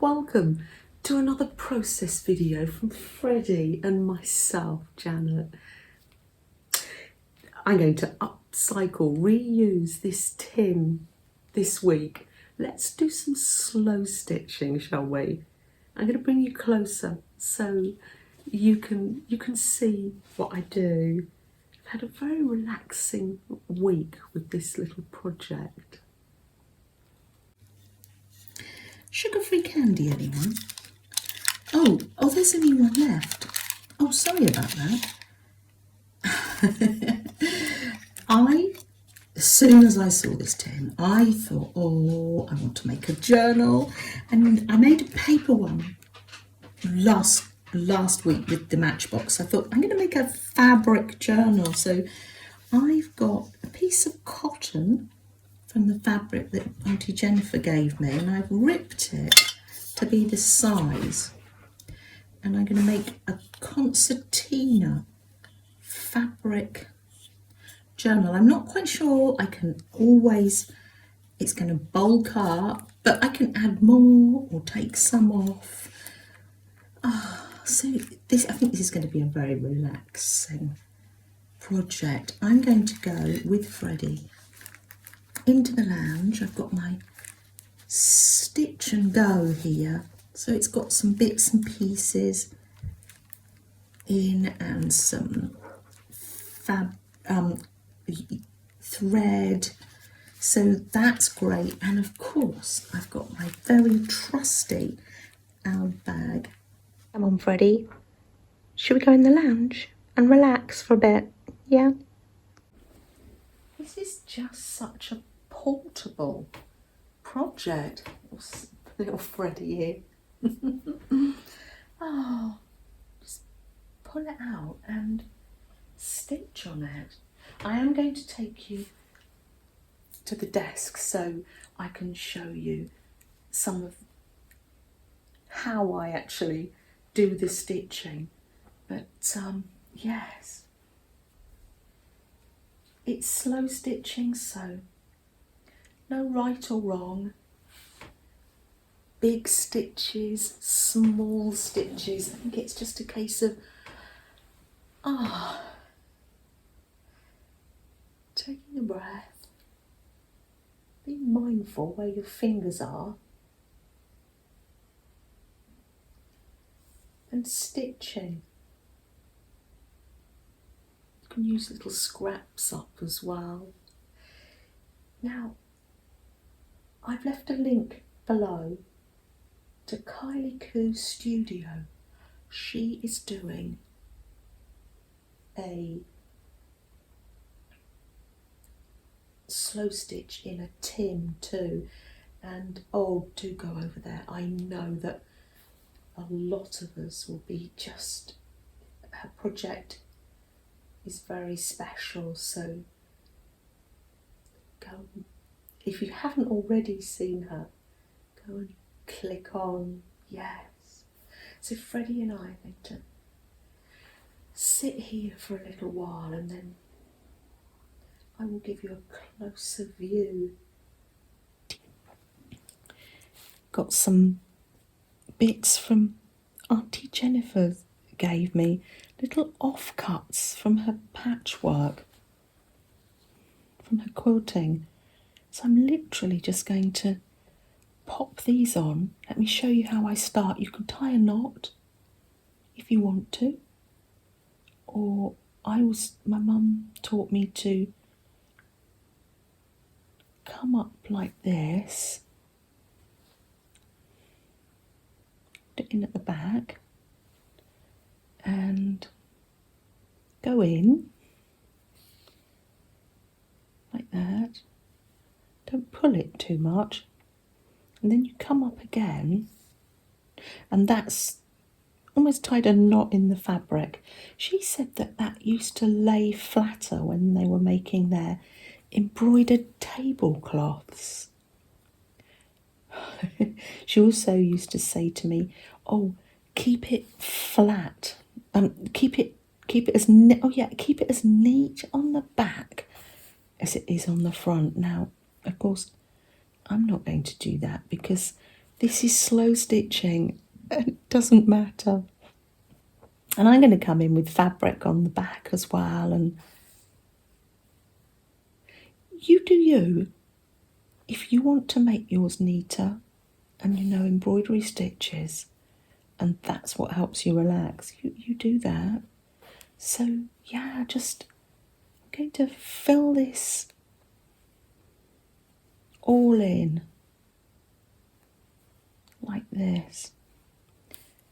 Welcome to another process video from Freddie and myself, Janet. I'm going to upcycle, reuse this tin this week. Let's do some slow stitching, shall we? I'm going to bring you closer so you can see what I do. I've had a very relaxing week with this little project. Sugar-free candy, anyone? Oh, there's only one left. Oh, sorry about that. As soon as I saw this tin, I thought, I want to make a journal. And I made a paper one last week with the matchbox. I thought, I'm going to make a fabric journal. So I've got a piece of cotton from the fabric that Auntie Jennifer gave me, and I've ripped it to be the size. And I'm going to make a concertina fabric journal. I'm not quite sure. It's going to bulk up, but I can add more or take some off. So I think this is going to be a very relaxing project. I'm going to go with Freddie into the lounge. I've got my stitch and go here, so it's got some bits and pieces in and some thread, so that's great. And of course I've got my very trusty owl bag. Come on, Freddie. Should we go in the lounge and relax for a bit? Yeah? This is just such a portable project. Little Freddie here. Just pull it out and stitch on it. I am going to take you to the desk so I can show you some of how I actually do the stitching. But yes, it's slow stitching, so no right or wrong. Big stitches, small stitches. I think it's just a case of taking a breath, being mindful where your fingers are, and stitching. You can use little scraps up as well. Now, I've left a link below to Kylie Koo's studio. She is doing a slow stitch in a tin too, and do go over there. I know that a lot of us will be her project is very special, so go. If you haven't already seen her, go and click on yes. So Freddie and I are going to sit here for a little while, and then I will give you a closer view. Got some bits from Auntie Jennifer gave me, little offcuts from her patchwork, from her quilting. So I'm literally just going to pop these on. Let me show you how I start. You can tie a knot if you want to, or my mum taught me to come up like this, put it in at the back and go in like that. Don't pull it too much, and then you come up again, and that's almost tied a knot in the fabric. She said that used to lay flatter when they were making their embroidered tablecloths. She also used to say to me, keep it flat, keep it as keep it as neat on the back as it is on the front. Now, of course, I'm not going to do that because This is slow stitching. It doesn't matter. And I'm going to come in with fabric on the back as well. And you do you. If you want to make yours neater and you know embroidery stitches, and that's what helps you relax, you do that. So yeah, just I'm going to fill this all in like this.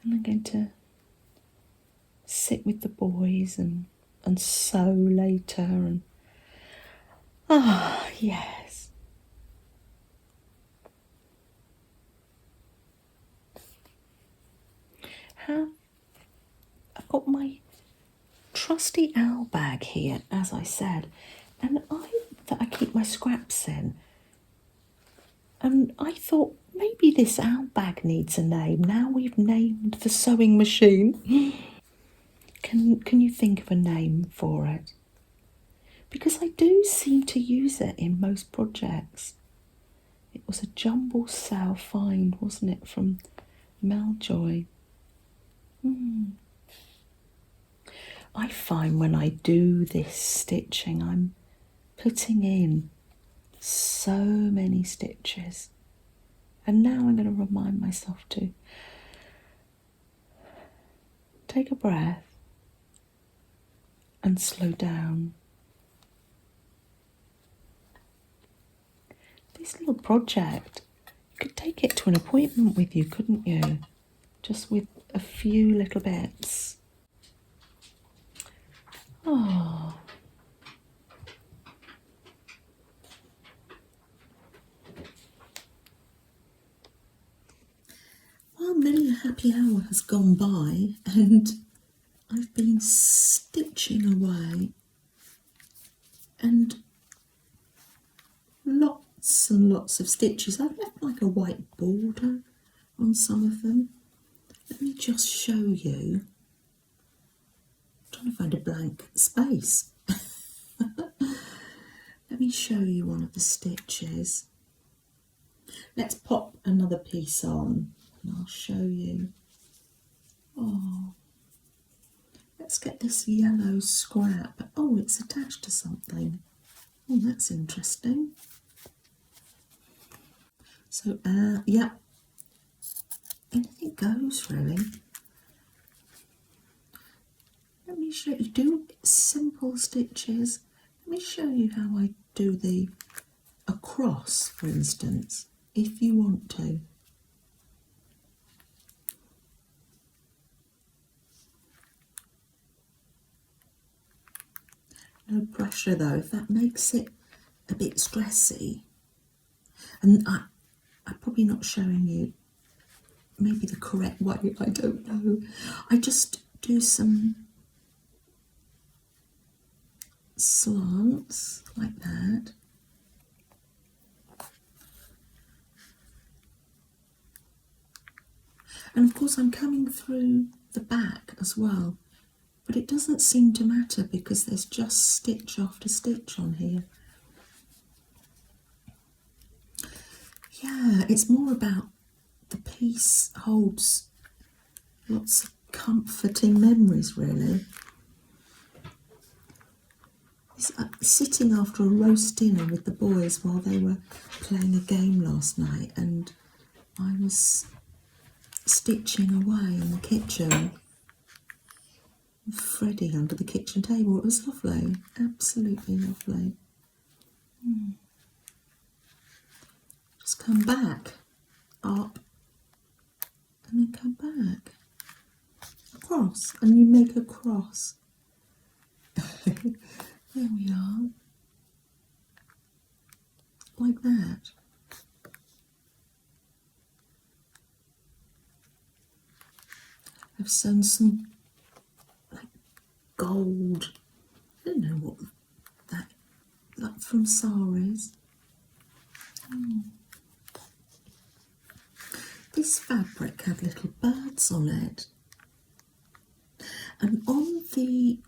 And I'm going to sit with the boys and sew later. And yes. I've got my trusty owl bag here, as I said, and I keep my scraps in. And I thought maybe this owl bag needs a name. Now we've named the sewing machine. Can you think of a name for it? Because I do seem to use it in most projects. It was a jumble sale find, wasn't it, from Maljoy? I find when I do this stitching, I'm putting in so many stitches. And now I'm going to remind myself to take a breath and slow down. This little project, you could take it to an appointment with you, couldn't you? Just with a few little bits. Oh. Well, many a happy hour has gone by and I've been stitching away, and lots and lots of stitches. I've left like a white border on some of them. Let me just show you. I'm trying to find a blank space. Let me show you one of the stitches. Let's pop another piece on and I'll show you. Oh, let's get this yellow scrap. Oh, it's attached to something. Oh, that's interesting. So, yeah, anything goes really. Let me show you. Do simple stitches. Let me show you how I do the across, for instance, if you want to. No pressure though, if that makes it a bit stressy. And I'm probably not showing you maybe the correct way, I don't know. I just do some slants like that. And of course I'm coming through the back as well, but it doesn't seem to matter because there's just stitch after stitch on here. Yeah, it's more about the piece holds lots of comforting memories really. Sitting after a roast dinner with the boys while they were playing a game last night, and I was stitching away in the kitchen with Freddie under the kitchen table. It was lovely, absolutely lovely. Just come back, up, and then come back, across, and you make a cross. There we are, like that. I've sewn some like gold, I don't know what that from saris. This fabric had little birds on it, and on the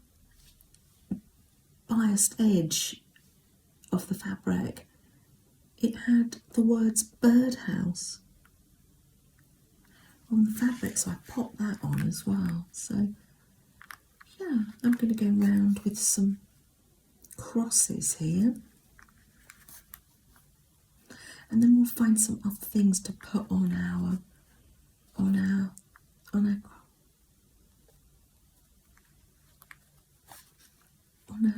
biased edge of the fabric it had the words birdhouse. on the fabric, so I pop that on as well. So yeah, I'm going to go round with some crosses here, and then we'll find some other things to put on our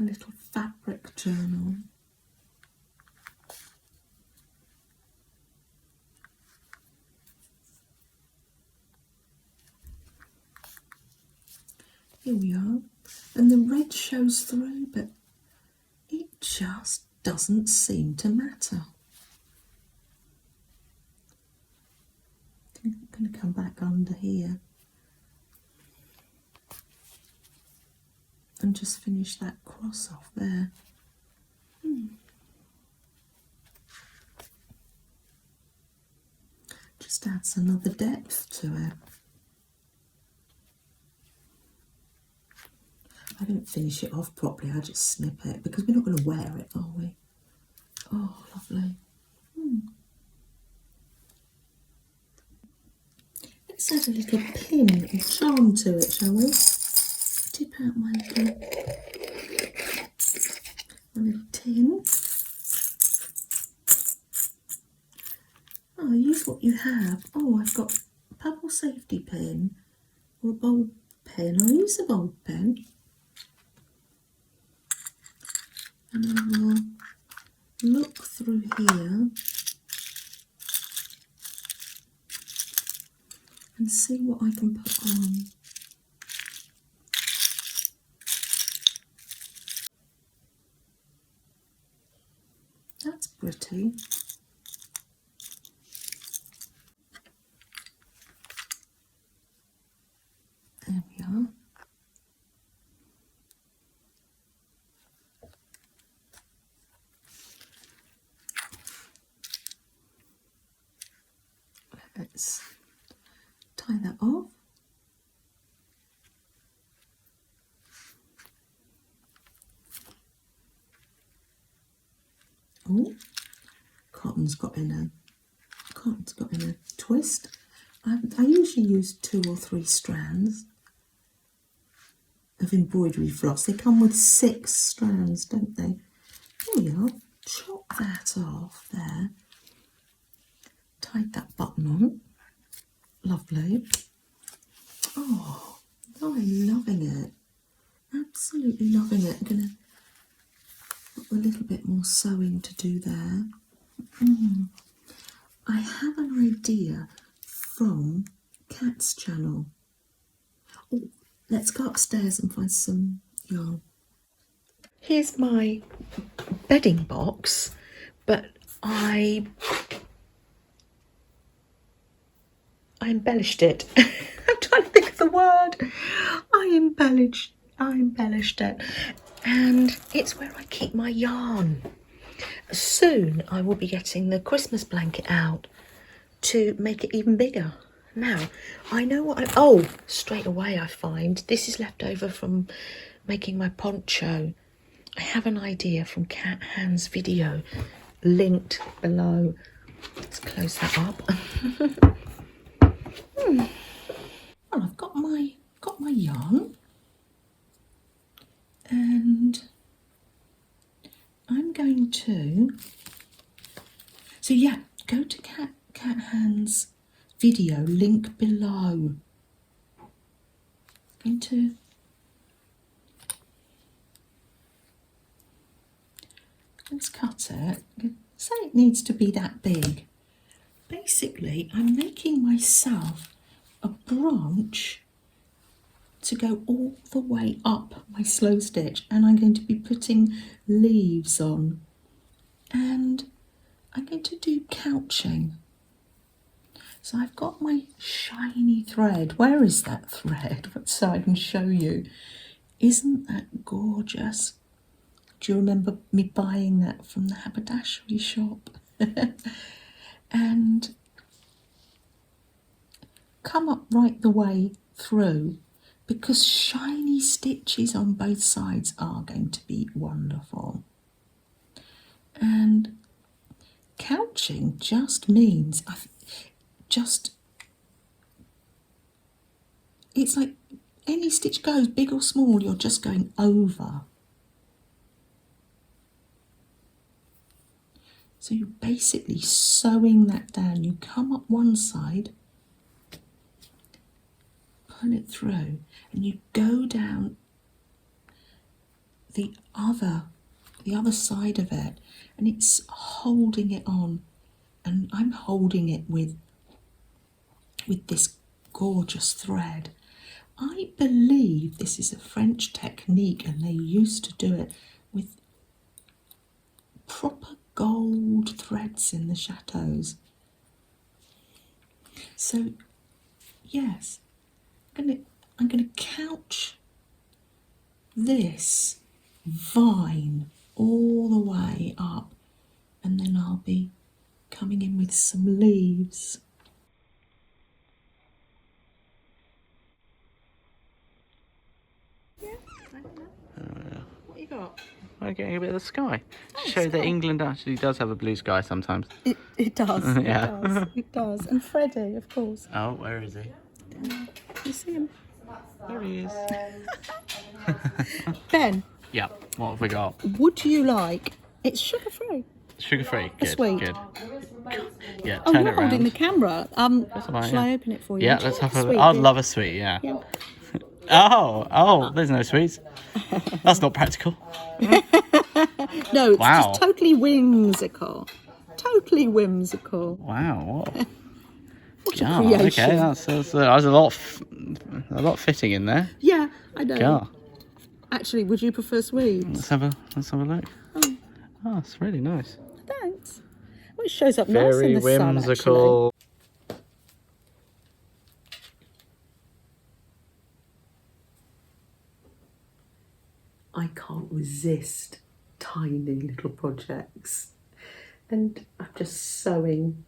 little fabric journal. Here we are, and the red shows through, but it just doesn't seem to matter. I'm going to come back under here and just finish that cross off there. Just adds another depth to it. I don't finish it off properly, I just snip it because we're not going to wear it, are we? Oh, lovely. Let's add a little pin or charm to it, shall we? Dip out my little tin. Oh, use what you have. Oh, I've got a purple safety pin or a bulb pen. I'll use a bulb pen. And I will look through here and see what I can put on. That's pretty. There we are. Let's tie that off. Oh, cotton's got in a twist. I usually use 2 or 3 strands of embroidery floss. They come with 6 strands, don't they? There we are. Chop that off there. Tied that button on. Lovely. Oh, I'm loving it. Absolutely loving it. I'm going to put a little bit more sewing to do there. I have an idea from Kat's channel. Oh, let's go upstairs and find some yarn. Here's my bedding box, but I embellished it. I'm trying to think of the word. I embellished it. And it's where I keep my yarn. Soon I will be getting the Christmas blanket out to make it even bigger. Now, I know what straight away I find this is left over from making my poncho. I have an idea from Cat Hand's video linked below. Let's close that up. Well, I've got my yarn, and I'm going to. So yeah, go to Cat Hand's video link below. Going to let's cut it. Say it needs to be that big. Basically, I'm making myself a branch to go all the way up my slow stitch, and I'm going to be putting leaves on, and I'm going to do couching. So I've got my shiny thread. Where is that thread? So I can show you. Isn't that gorgeous? Do you remember me buying that from the haberdashery shop? And come up right the way through, because shiny stitches on both sides are going to be wonderful. And couching just means just it's like any stitch goes, big or small, you're just going over. So you're basically sewing that down. You come up one side, pull it through, and you go down the other side of it, and it's holding it on. And I'm holding it with this gorgeous thread. I believe this is a French technique, and they used to do it with proper gold threads in the chateaus. So yes, I'm gonna couch this vine all the way up, and then I'll be coming in with some leaves. What you got? I'm getting a bit of the sky. To show that England actually does have a blue sky sometimes. It does. Yeah. It does. It does. And Freddie, of course. Oh, where is he? You see him? There he is. Ben, Yeah, what have we got? would you like? It's sugar free. Sugar free. Good, sweet. good. Yeah, Oh, turn you're it round. holding the camera. That's all right, Shall yeah. I open it for you? Yeah, let's have a. Sweet, I'd dear. love a sweet, yeah. Yeah. Oh, there's no sweets. That's not practical. No, it's Wow. just totally whimsical. Totally whimsical. Wow, what? What a God, creation. okay, that's a lot fitting in there. Yeah, I know. God, Actually, would you prefer sweets? let's have a look. Oh, it's really nice. Thanks. Well, it shows up nice Very in the sun, whimsical. I can't resist tiny little projects. And I'm just sewing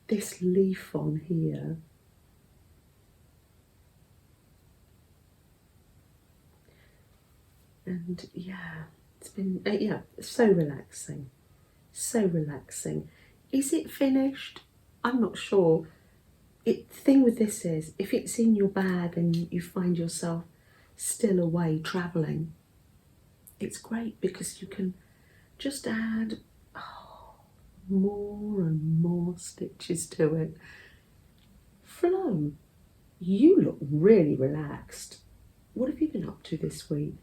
this leaf on here. And yeah, it's been, so relaxing. So relaxing. Is it finished? I'm not sure. The thing with this is, if it's in your bag and you find yourself still away travelling, it's great because you can just add more and more stitches to it. Flo, you look really relaxed. What have you been up to this week?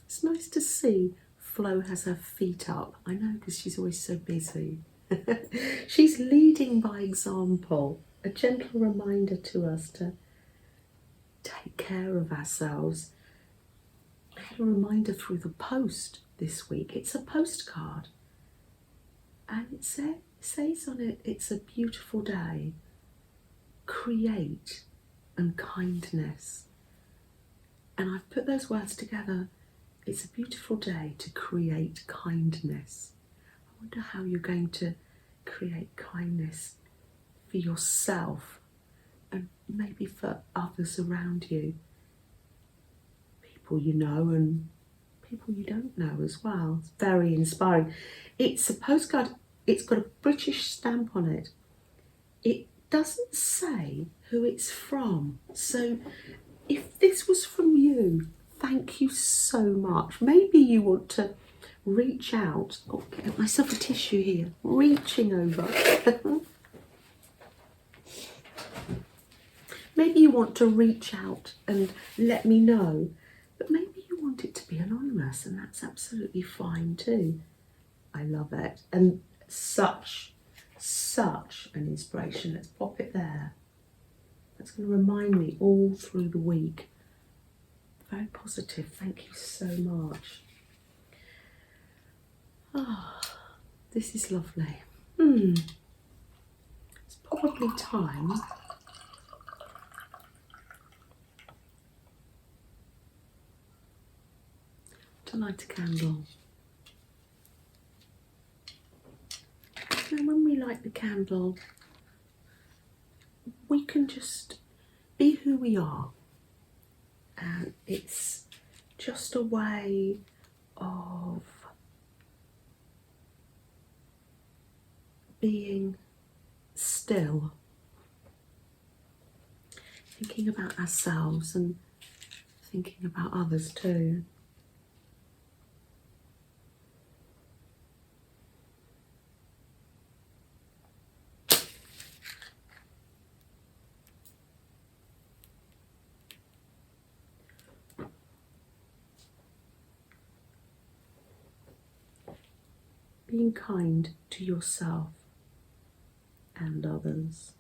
It's nice to see Flo has her feet up. I know, because she's always so busy. She's leading by example, a gentle reminder to us to take care of ourselves. I had a reminder through the post this week. It's a postcard, and it says on it, it's a beautiful day. Create and kindness. And I've put those words together. It's a beautiful day to create kindness. I wonder how you're going to create kindness for yourself and maybe for others around you. People you know and people you don't know as well. It's very inspiring. It's a postcard. It's got a British stamp on it. It doesn't say who it's from. So if this was from you, thank you so much. Maybe you want to reach out. Oh, get myself a tissue here. Reaching over. Maybe you want to reach out and let me know. But maybe you want it to be anonymous, and that's absolutely fine too. I love it. And such an inspiration. Let's pop it there. That's going to remind me all through the week. Very positive. Thank you so much. This is lovely. It's probably time to light a candle. And when we light the candle, we can just be who we are. And it's just a way of being still. thinking about ourselves and thinking about others too. Being kind to yourself and others.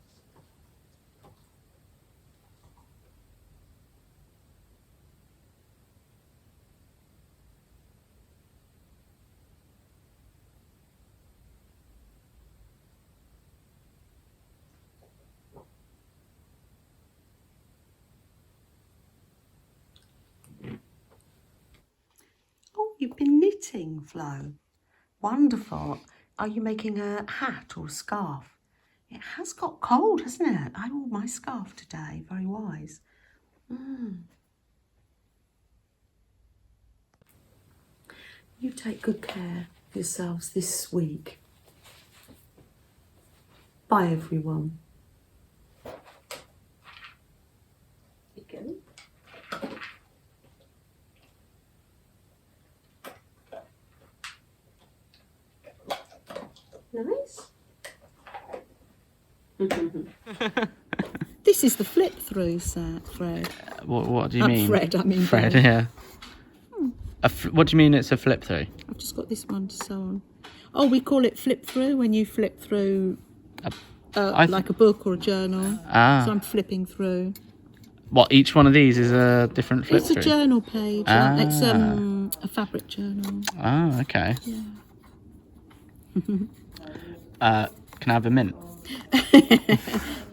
Oh, you've been knitting, Flo. Wonderful. Are you making a hat or a scarf? It has got cold, hasn't it? I wore my scarf today. Very wise. You take good care of yourselves this week. Bye, everyone. Nice. This is the flip through set, Fred. What do you mean? Fred, I mean Fred, Fred. yeah. What do you mean it's a flip through? I've just got this one to sew on. Oh, we call it flip through when you flip through like a book or a journal. Ah. So I'm flipping through. What, each one of these is a different flip It's through? a journal page. Ah. It's a fabric journal. Oh, okay. Yeah. Can I have a mint?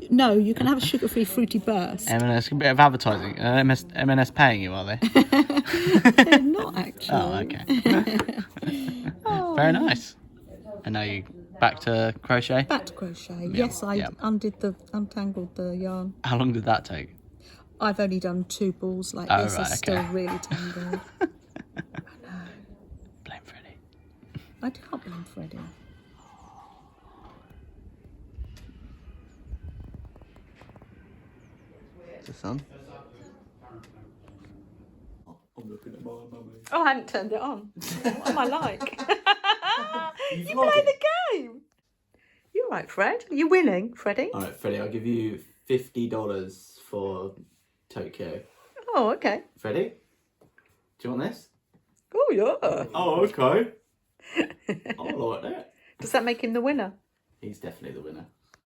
No, you can have a sugar-free fruity burst. M&S, a bit of advertising. M&S paying you, are they? They're not actually. Oh, okay. Very nice. And now you back to crochet? Back to crochet. Yes, I untangled the yarn. How long did that take? I've only done 2 balls like Oh, this. right, It's still okay. really tangled. Blame Freddie. I can't blame Freddie. Is this on? Oh, I hadn't turned it on. What am I like? You play the game. You're right, Fred. You're winning, Freddie. All right, Freddie, I'll give you $50 for Tokyo. Oh, okay. Freddie, do you want this? Oh, yeah. Oh, okay. I like that. Does that make him the winner? He's definitely the winner.